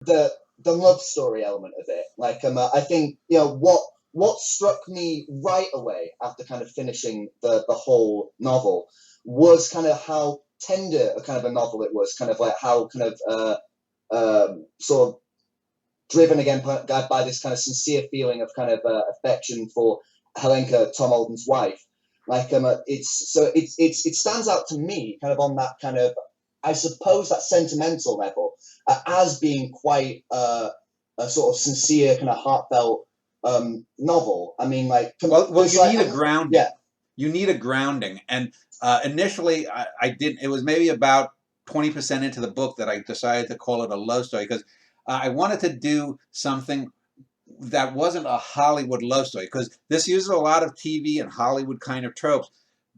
the love story element of it. Like, I think, what struck me right away after kind of finishing the whole novel was kind of how tender a kind of a novel it was, kind of like how kind of sort of driven again by this kind of sincere feeling of kind of affection for Helenka, Tom Alden's wife. Like, it stands out to me kind of on that kind of, I suppose, that sentimental level, as being quite a sort of sincere, kind of heartfelt novel. I mean, like, well, you like, need a grounding. yeah, You need a grounding. And initially, I didn't. It was maybe about 20% into the book that I decided to call it a love story because I wanted to do something that wasn't a Hollywood love story because this uses a lot of TV and Hollywood kind of tropes.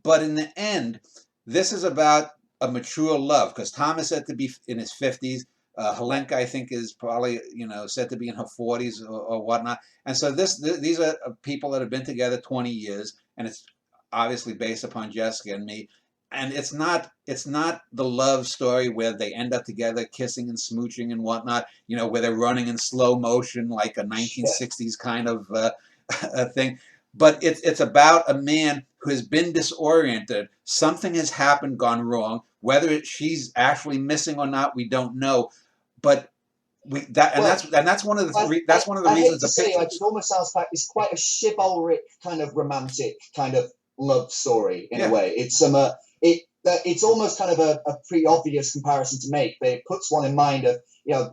But in the end, this is about a mature love because Tom is said to be in his 50s. Helenka, I think, is probably said to be in her 40s or whatnot. And so these are people that have been together 20 years, and it's obviously based upon Jessica and me. And it's not the love story where they end up together kissing and smooching and whatnot, where they're running in slow motion like a yeah. 1960s kind of a thing. But it's about a man who has been disoriented. Something has happened, gone wrong. Whether she's actually missing or not, we don't know. But Well, that's one of I, that's one of the I hate reasons to the say, like, it pictures. almost sounds like it's quite a chivalric kind of romantic kind of love story in a Yeah, way. It's almost kind of a pretty obvious comparison to make, but it puts one in mind of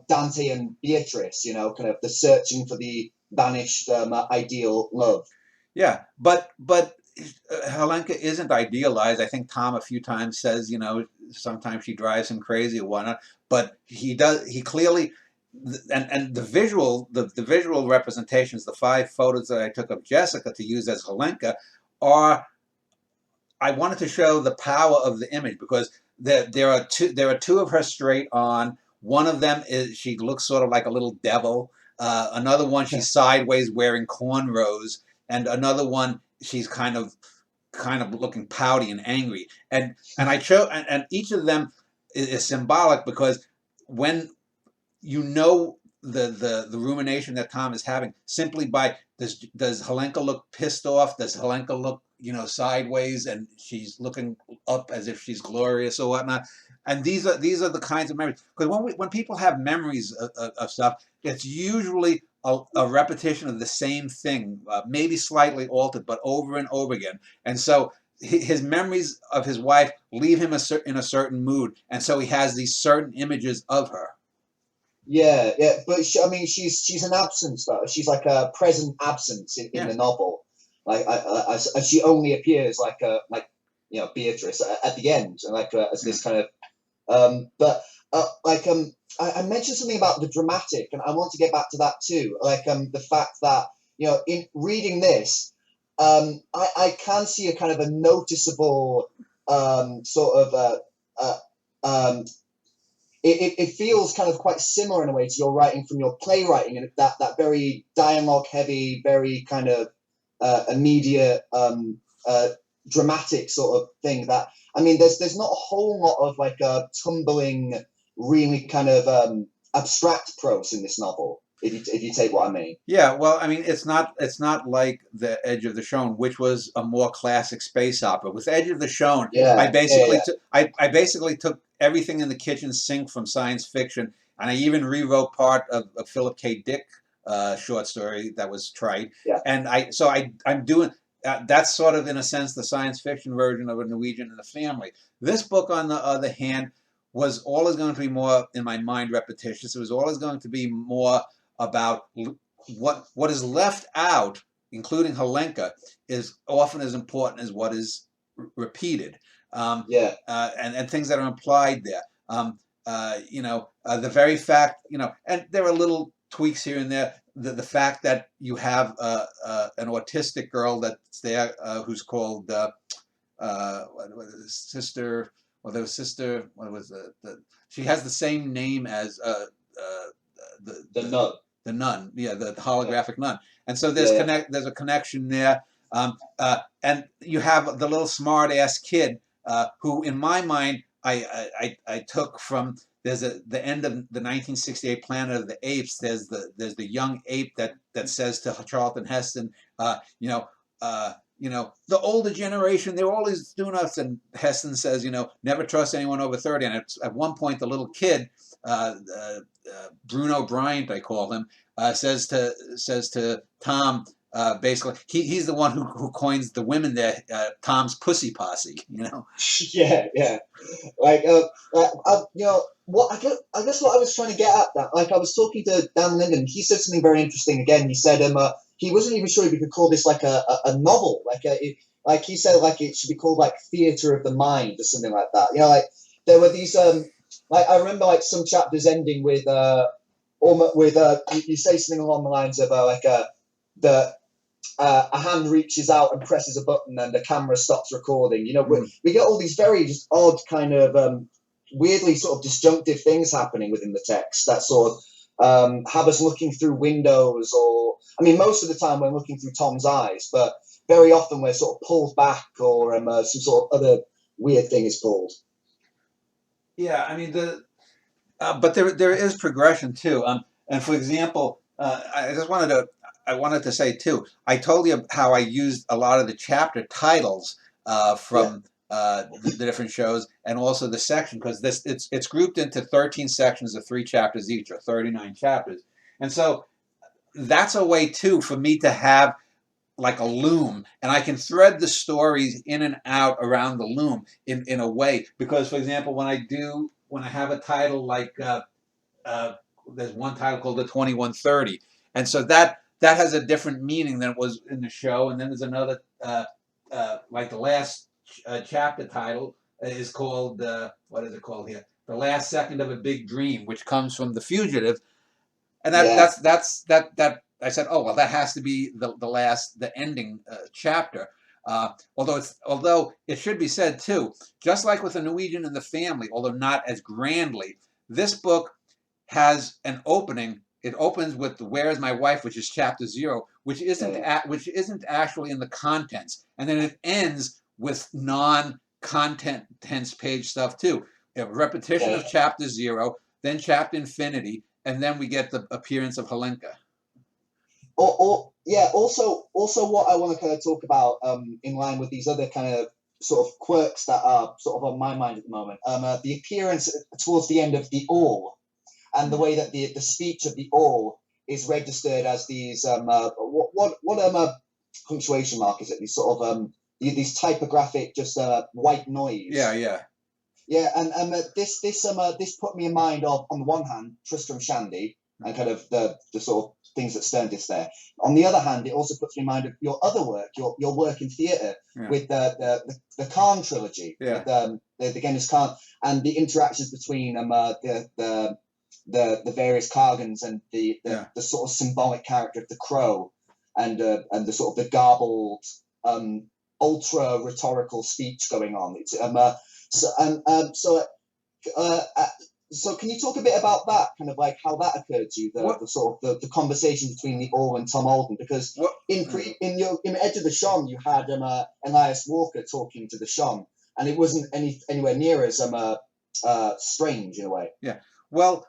Dante and Beatrice, kind of the searching for the vanished ideal love. yeah, but Helenka isn't idealized. I think Tom a few times says, sometimes she drives him crazy or whatnot. But he does. He clearly, and the visual representations, the 5 photos that I took of Jessica to use as Helenka, are I wanted to show the power of the image because there are two of her straight on. One of them is she looks sort of like a little devil. Another one she's sideways wearing cornrows, and another one she's kind of looking pouty and angry. And I chose and each of them is symbolic because when the rumination that Tom is having simply by does Helenka look pissed off? Does Helenka look sideways and she's looking up as if she's glorious or whatnot? And these are the kinds of memories because when people have memories of stuff, it's usually a repetition of the same thing, maybe slightly altered, but over and over again. And so his memories of his wife leave him in a certain mood, and so he has these certain images of her. Yeah, yeah, but I mean, she's an absence though. She's like a present absence in Yeah. the novel. Like, she only appears like Beatrice at the end, and like as Yeah. this kind of but like I mentioned something about the dramatic, and I want to get back to that too. Like, the fact that in reading this, I can see a kind of a noticeable sort of uh, um, it feels kind of quite similar in a way to your writing from your playwriting, and that very dialogue heavy, very kind of immediate, dramatic sort of thing. That, I mean, there's not a whole lot of like tumbling, really kind of abstract prose in this novel. If you take what I mean. Yeah, well, I mean, it's not like the Edge of the Shown, which was a more classic space opera. With Edge of the Shown, I Yeah, yeah, basically yeah, took I basically took everything in the kitchen sink from science fiction, and I even rewrote part of a Philip K. Dick short story that was trite. yeah. And I'm doing that's sort of in a sense the science fiction version of a Norwegian in the family. This book, on the other hand, was always going to be more in my mind repetitious. It was always going to be more about what is left out, including Helenka, is often as important as what is repeated, Yeah. and things that are implied there. The very fact, and there are little tweaks here and there. The fact that you have an autistic girl that's there who's called what was it, sister. Well, there was sister. What was she has the same name as the The the nun. the nun, yeah, the Yeah, holographic nun. And so yeah, yeah. there's a connection there. And you have the little smart ass kid who, in my mind, I took from there's the end of the 1968 Planet of the Apes. There's the young ape that says to Charlton Heston, you know, the older generation, they're always doing us. And Heston says, never trust anyone over 30. And at one point, the little kid, Bruno Bryant, I call him, says to Tom, basically, he's the one who coins the women there, Tom's pussy posse, Yeah. Like, what I guess what I was trying to get at that, like I was talking to Dan Linden, he said something very interesting again. He said he wasn't even sure if we could call this like a novel, like he said like it should be called like theater of the mind or something like that. Like there were these like I remember like some chapters ending with you say something along the lines of a hand reaches out and presses a button and the camera stops recording. We get all these very just odd kind of weirdly sort of disjunctive things happening within the text that sort of have us looking through windows, or I mean most of the time we're looking through Tom's eyes, but very often we're sort of pulled back, or some sort of other weird thing is pulled. Yeah, I mean but there is progression too. And for example, I wanted to say too, I told you how I used a lot of the chapter titles from the different shows, and also the section, because it's grouped into 13 sections of 3 chapters each, or 39 chapters. And so that's a way too for me to have like a loom, and I can thread the stories in and out around the loom in a way. Because for example, when I have a title like there's one title called the 2130, and so that has a different meaning than it was in the show. And then there's another like the last chapter title is called what is it called here? The Last Second of a Big Dream, which comes from The Fugitive, and that I said, oh well, that has to be the ending chapter. Although it should be said too, just like with The Norwegian and the Family, although not as grandly, this book has an opening. It opens with "Where is my wife," which is chapter 0, which isn't actually in the contents, and then it ends with non-contents page stuff too. A repetition of chapter 0, then chapter infinity, and then we get the appearance of Helenka. Also what I want to kind of talk about in line with these other kind of sort of quirks that are sort of on my mind at the moment, the appearance towards the end of the all, and the way that the speech of the all is registered as these what punctuation mark is it? These sort of these typographic just white noise. Yeah. And this put me in mind of, on the one hand, Tristram Shandy and kind of the sort of things that Sterndis there. On the other hand, it also puts me in mind of your other work, your work in theatre with the Khan trilogy, with the Genghis Khan, and the interactions between the various Kargans and the sort of symbolic character of the crow, and the sort of the garbled ultra rhetorical speech going on. It's so can you talk a bit about that, kind of like how that occurred to you, the sort of the conversation between the all and Tom Alden? Because in Edge of the Shon you had Elias Walker talking to the Shon, and it wasn't anywhere near as strange in a way. Yeah. Well,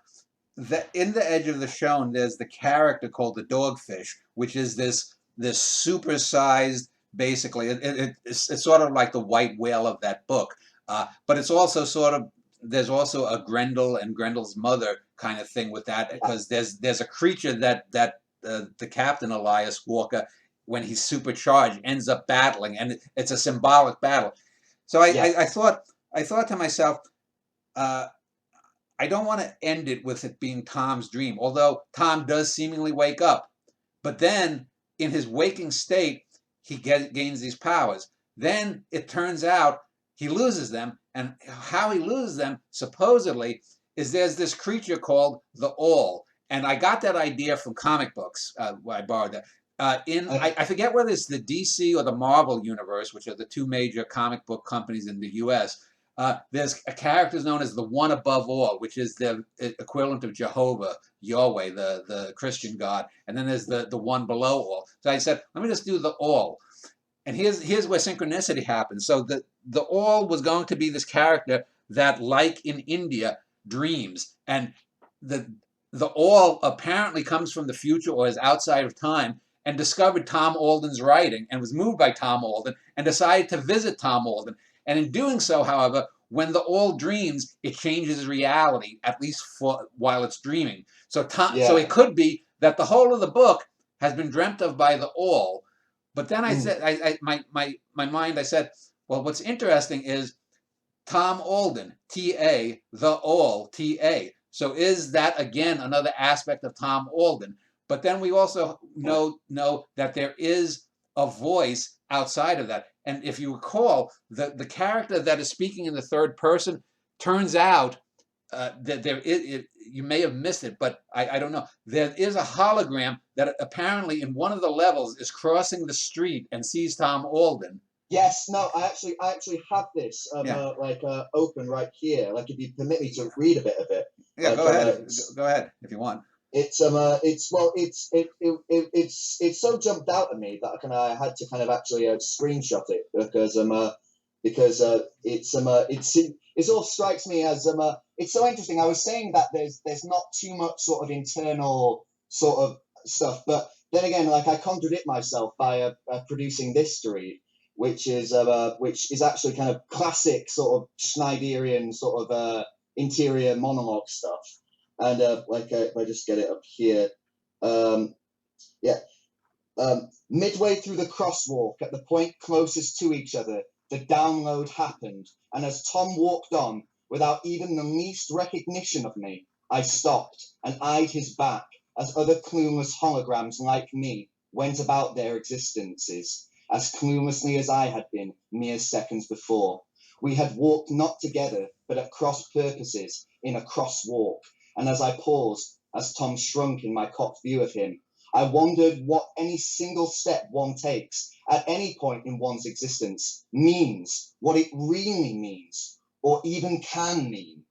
in the Edge of the Shon, there's the character called the Dogfish, which is this supersized, basically, it's sort of like the white whale of that book, but it's also sort of, there's also a Grendel and Grendel's mother kind of thing with that, because there's a creature that the Captain Elias Walker, when he's supercharged, ends up battling, and it's a symbolic battle. So I thought to myself, I don't want to end it with it being Tom's dream, although Tom does seemingly wake up, but then in his waking state he gains these powers. Then it turns out he loses them, and how he loses them supposedly is there's this creature called the All, and I got that idea from comic books. I borrowed that I forget whether it's the DC or the Marvel universe, which are the 2 major comic book companies in the U.S. There's a character known as the One Above All, which is the equivalent of Jehovah, Yahweh, the Christian God, and then there's the One Below All. So I said, let me just do the All. And here's where synchronicity happens. So the All was going to be this character that, like in India, dreams, and the all apparently comes from the future or is outside of time, and discovered Tom Alden's writing and was moved by Tom Alden and decided to visit Tom Alden. And in doing so, however, when the all dreams, it changes reality, at least for while it's dreaming. So so it could be that the whole of the book has been dreamt of by the all. But then I said, my mind, I said, well, what's interesting is Tom Alden, T.A., the all, T.A. So is that, again, another aspect of Tom Alden? But then we also know that there is a voice outside of that. And if you recall, the character that is speaking in the third person, turns out that there is, you may have missed it, but I don't know. There is a hologram that apparently in one of the levels is crossing the street and sees Tom Alden. Yes, no, I actually have this open right here. Like, if you permit me to read a bit of it. Yeah, go ahead. Go ahead if you want. It's so jumped out at me that I had to kind of actually screenshot it because it all strikes me as it's so interesting. I was saying that there's not too much sort of internal sort of stuff, but then again, like, I contradict myself by producing this to read, which is actually kind of classic sort of Schneiderian sort of interior monologue stuff. And if I just get it up here, midway through the crosswalk, at the point closest to each other, the download happened, and as Tom walked on, without even the least recognition of me, I stopped and eyed his back as other clueless holograms like me went about their existences, as cluelessly as I had been mere seconds before. We had walked not together, but at cross purposes in a crosswalk. And as I paused, as Tom shrunk in my cocked view of him, I wondered what any single step one takes at any point in one's existence means, what it really means, or even can mean.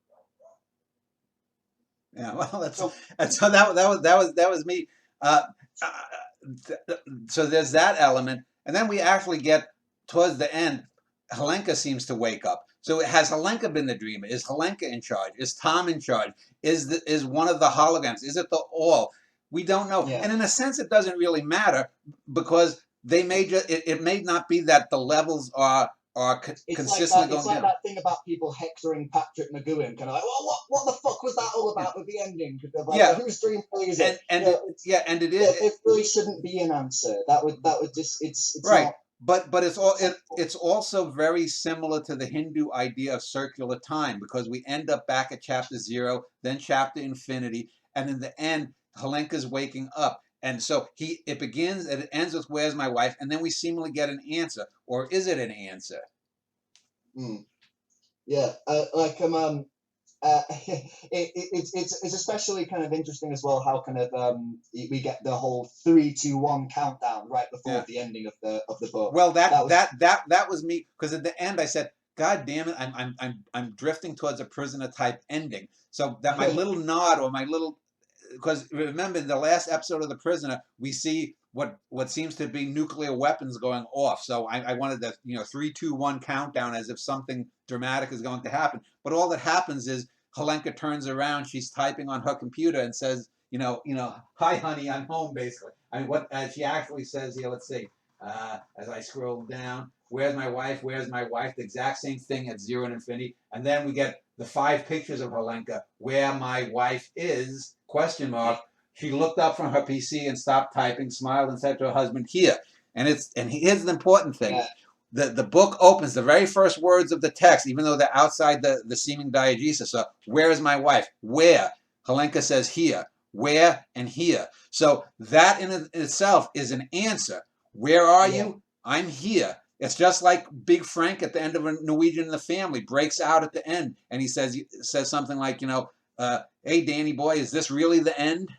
Yeah, well, that was me. So there's that element, and then we actually get towards the end. Helenka seems to wake up. So has Helenka been the dreamer? Is Helenka in charge? Is Tom in charge? Is one of the holograms? Is it the all? We don't know. Yeah. And in a sense, it doesn't really matter because they may it may not be that the levels are consistently going. It's like that thing about people hectoring Patrick McGowan, kind of like, well, what the fuck was that all about with the ending? Like, whose dream is it? And it is. It really shouldn't be an answer. That would just it's right. Not, but it's also very similar to the Hindu idea of circular time, because we end up back at chapter 0, then chapter infinity, and in the end, Helenka's waking up. And so it begins and it ends with "Where's my wife?" and then we seemingly get an answer, or is it an answer? Yeah, it's especially kind of interesting as well how kind of we get the whole 3, 2, 1 countdown right before the ending of the book. Well, that was me, because at the end I said, God damn it, I'm drifting towards a prisoner type ending. So that my little nod, or my little, because remember in the last episode of The Prisoner, we see what seems to be nuclear weapons going off. So I wanted the 3, 2, 1 countdown as if something dramatic is going to happen. But all that happens is Helenka turns around, she's typing on her computer and says, "Hi honey, I'm home," basically. I mean, what she actually says here, let's see, as I scroll down, "Where's my wife? Where's my wife?" The exact same thing at 0 and infinity. And then we get the 5 pictures of Helenka, "Where my wife is, ? She looked up from her PC and stopped typing, smiled, and said to her husband, 'Here.'" And here's the important thing. Yeah. The book opens, the very first words of the text, even though they're outside the seeming diegesis, so "Where is my wife? Where?" Helenka says, "Here." Where and here. So that in itself is an answer. Where are you? I'm here. It's just like Big Frank at the end of a Norwegian in the Family breaks out at the end, and he says something like, "Hey, Danny boy, is this really the end?"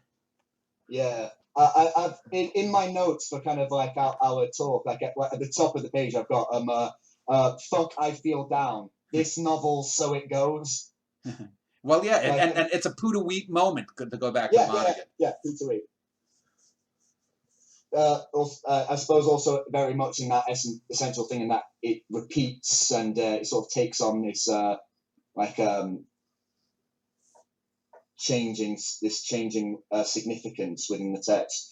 Yeah, I've in my notes for kind of like our talk, like at the top of the page, I've got "Fuck, I feel down. This novel, so it goes." Well, yeah, and it's a Puda Week moment to go back to Monaghan. Yeah, Puda Week. I suppose also very much in that essential thing, in that it repeats and it sort of takes on this changing significance within the text.